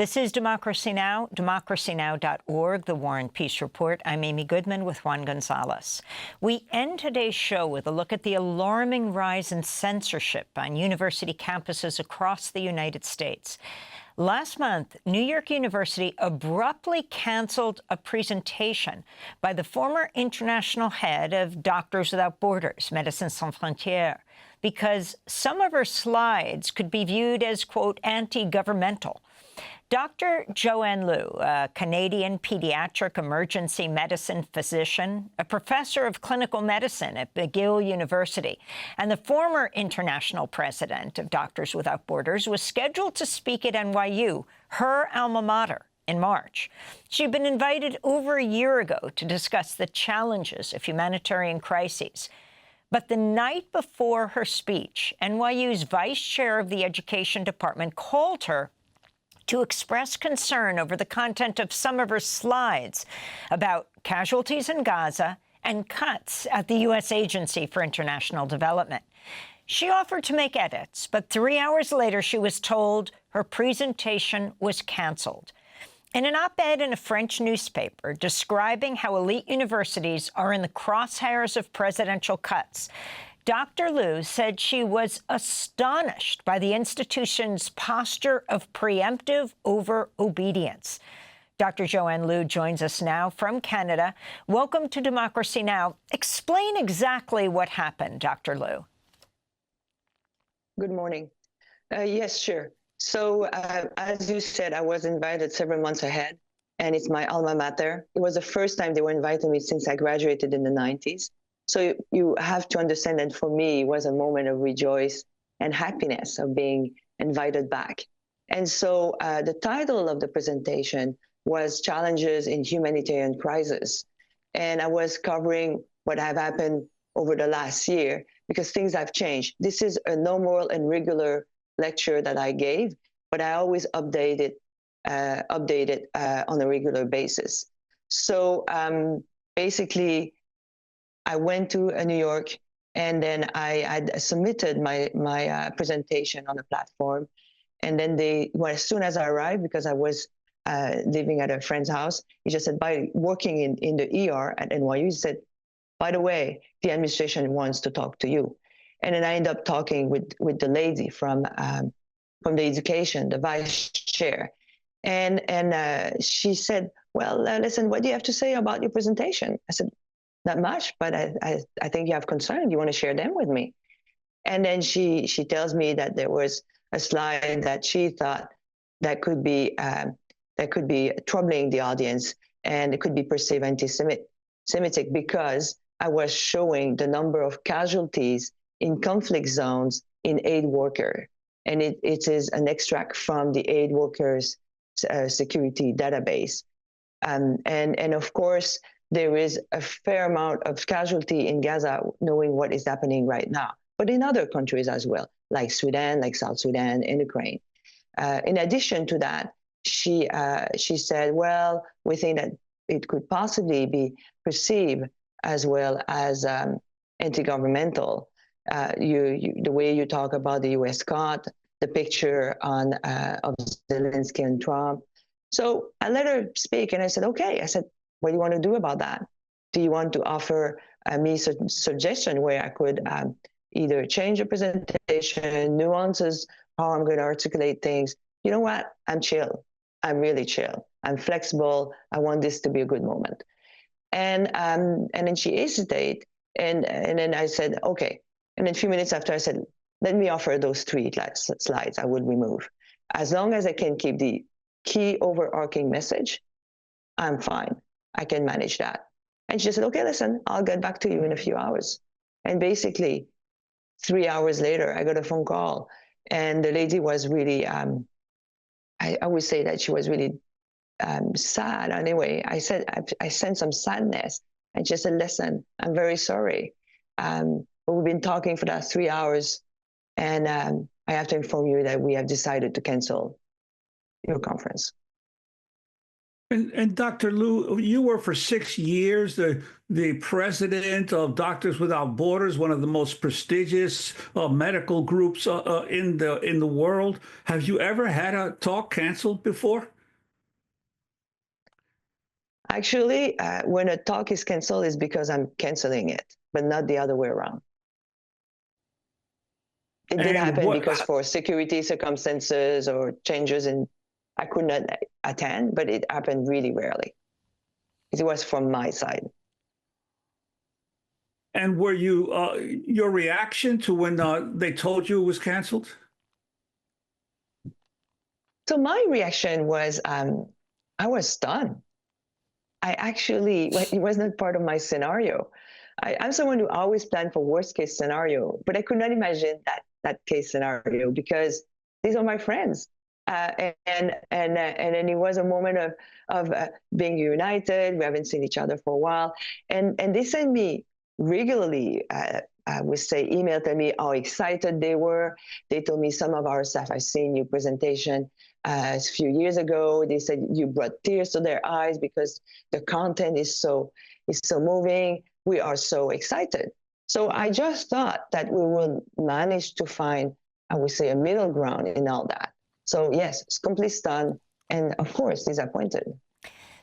This is Democracy Now!, democracynow.org, The War and Peace Report. I'm Amy Goodman with Juan Gonzalez. We end today's show with a look at the alarming rise in censorship on university campuses across the United States. Last month, New York University abruptly canceled a presentation by the former international head of Doctors Without Borders, Médecins Sans Frontières, because some of her slides could be viewed as, quote, anti-governmental. Dr. Joanne Liu, a Canadian pediatric emergency medicine physician, a professor of clinical medicine at McGill University, and the former international president of Doctors Without Borders, was scheduled to speak at NYU, her alma mater, in March. She'd been invited over a year ago to discuss the challenges of humanitarian crises. But the night before her speech, NYU's vice chair of the education department called her to express concern over the content of some of her slides about casualties in Gaza and cuts at the U.S. Agency for International Development. She offered to make edits, but 3 hours later she was told her presentation was canceled. In an op-ed in a French newspaper describing how elite universities are in the crosshairs of presidential cuts, Dr. Liu said she was astonished by the institution's posture of preemptive over-obedience. Dr. Joanne Liu joins us now from Canada. Welcome to Democracy Now! Explain exactly what happened, Dr. Liu. Good morning. Yes, sure. So, as you said, I was invited several months ahead, and it's my alma mater. It was the first time they were inviting me since I graduated in the 90s. So you have to understand that for me, it was a moment of rejoice and happiness of being invited back. And so the title of the presentation was Challenges in Humanitarian Crisis. And I was covering what have happened over the last year because things have changed. This is a normal and regular lecture that I gave, but I always update it on a regular basis. So basically, I went to New York, and then I submitted my presentation on the platform. And then as soon as I arrived, because I was living at a friend's house, he just said, by working in the ER at NYU, he said, by the way, the administration wants to talk to you. And then I ended up talking with the lady from the education, the vice chair. And she said, well, listen, what do you have to say about your presentation? I said, not much, but I think you have concerns. You want to share them with me? And then she tells me that there was a slide that she thought that could be troubling the audience, and it could be perceived anti-Semitic because I was showing the number of casualties in conflict zones in aid worker, and it is an extract from the aid workers security database, and of course, there is a fair amount of casualty in Gaza, knowing what is happening right now, but in other countries as well, like Sudan, like South Sudan, and Ukraine. In addition to that, she said, well, we think that it could possibly be perceived as well as anti-governmental. The way you talk about the U.S. cut, the picture of Zelensky and Trump. So I let her speak, and I said, okay. I said, what do you want to do about that? Do you want to offer me some suggestion where I could either change the presentation, nuances, how I'm going to articulate things? You know what? I'm chill. I'm really chill. I'm flexible. I want this to be a good moment. And then she hesitated, and then I said, okay. And then a few minutes after, I said, let me offer those 3 slides I would remove. As long as I can keep the key overarching message, I'm fine. I can manage that. And she said, okay, listen, I'll get back to you in a few hours. And basically, 3 hours later, I got a phone call, and the lady was really, I would say that she was really sad. Anyway, I said, I sensed some sadness. And she said, listen, I'm very sorry. But we've been talking for the last 3 hours, and I have to inform you that we have decided to cancel your conference. And Dr. Liu, you were for 6 years the president of Doctors Without Borders, one of the most prestigious medical groups in the world. Have you ever had a talk canceled before? Actually, when a talk is canceled, it's because I'm canceling it, but not the other way around. It did And happen what? because for security circumstances or changes in, I could not attend, but it happened really rarely. It was from my side. And were you your reaction to when they told you it was canceled? So my reaction was, I was stunned. I actually, it was not part of my scenario. I'm someone who always planned for worst case scenario, but I could not imagine that case scenario because these are my friends. And then it was a moment of being united. We haven't seen each other for a while. And they send me regularly, I would say, email telling me how excited they were. They told me some of our staff, I've seen your presentation a few years ago. They said you brought tears to their eyes because the content is so moving. We are so excited. So I just thought that we will manage to find, I would say, a middle ground in all that. So yes, it's completely stunned and of course disappointed.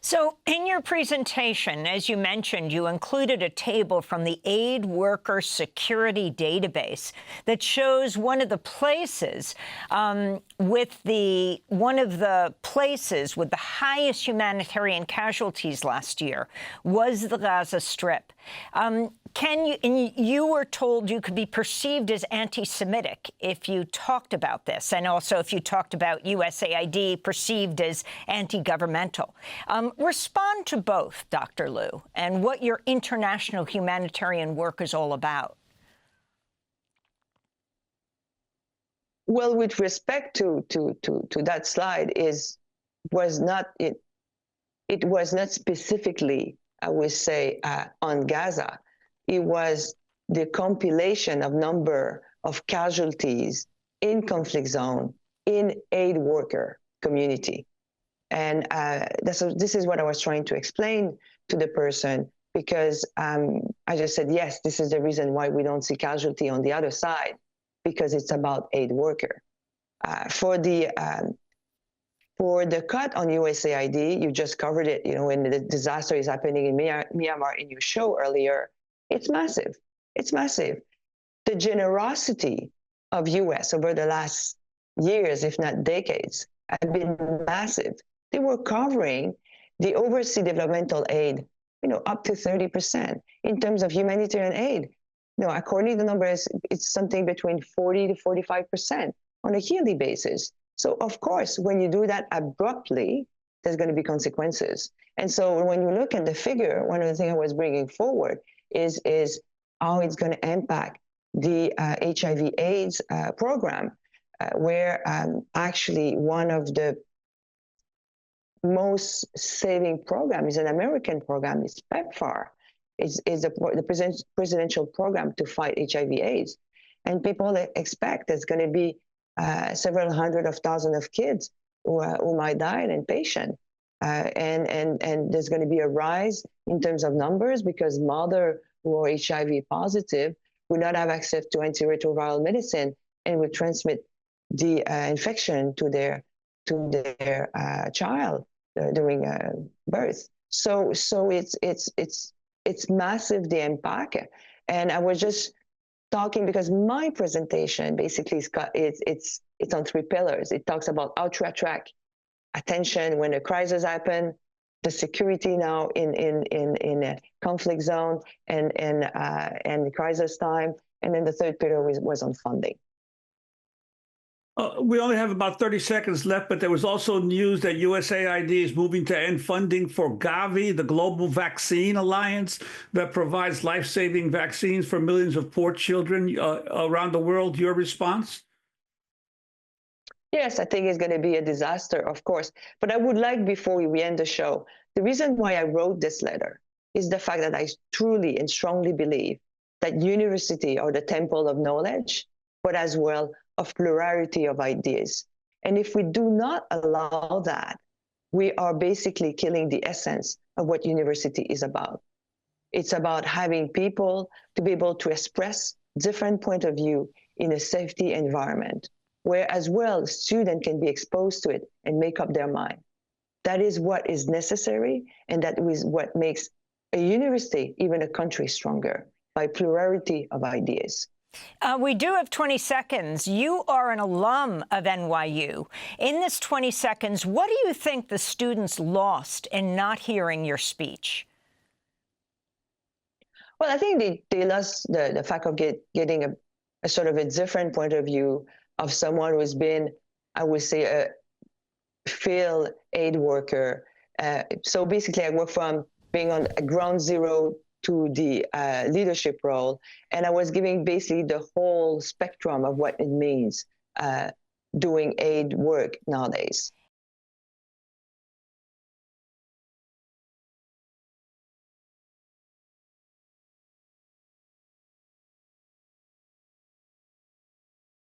So in your presentation, as you mentioned, you included a table from the Aid Worker Security Database that shows one of the places with the highest humanitarian casualties last year was the Gaza Strip. You were told you could be perceived as anti-Semitic if you talked about this, and also if you talked about USAID perceived as anti-governmental. Respond to both, Dr. Liu, and what your international humanitarian work is all about. Well, with respect to that slide, it was not specifically, I would say, on Gaza. It was the compilation of number of casualties in conflict zone in aid worker community. And this is what I was trying to explain to the person, because I just said, yes, this is the reason why we don't see casualty on the other side, because it's about aid worker. For the cut on USAID, you just covered it, when the disaster is happening in Myanmar in your show earlier, it's massive. It's massive. The generosity of US over the last years, if not decades, have been massive. They were covering the overseas developmental aid, up to 30% in terms of humanitarian aid. According to the numbers, it's something between 40 to 45% on a yearly basis. So of course, when you do that abruptly, there's going to be consequences. And so when you look at the figure, one of the things I was bringing forward is how it's going to impact the HIV/AIDS program, where actually one of the most saving program is an American program, is PEPFAR, is the presidential program to fight HIV/AIDS. And people expect there's going to be several hundred of thousands of kids who might die in patient. And there's going to be a rise in terms of numbers because mothers who are HIV positive will not have access to antiretroviral medicine and will transmit the infection to their child during birth. So it's massive, the impact. And I was just talking because my presentation basically it's on three pillars. It talks about how to attract attention when a crisis happens, the security now in a conflict zone and crisis time, and then the third pillar was on funding. We only have about 30 seconds left, but there was also news that USAID is moving to end funding for Gavi, the Global Vaccine Alliance that provides life-saving vaccines for millions of poor children around the world. Your response? Yes, I think it's going to be a disaster, of course. But I would like, before we end the show, the reason why I wrote this letter is the fact that I truly and strongly believe that university are the temple of knowledge, but as well of plurality of ideas. And if we do not allow that, we are basically killing the essence of what university is about. It's about having people to be able to express different point of view in a safety environment, where as well students can be exposed to it and make up their mind. That is what is necessary, and that is what makes a university, even a country, stronger, by plurality of ideas. We do have 20 seconds. You are an alum of NYU. In this 20 seconds, what do you think the students lost in not hearing your speech? Well, I think they lost the fact of getting a sort of a different point of view of someone who's been, I would say, a field aid worker. So basically, I work from being on a ground zero to the leadership role, and I was giving basically the whole spectrum of what it means doing aid work nowadays.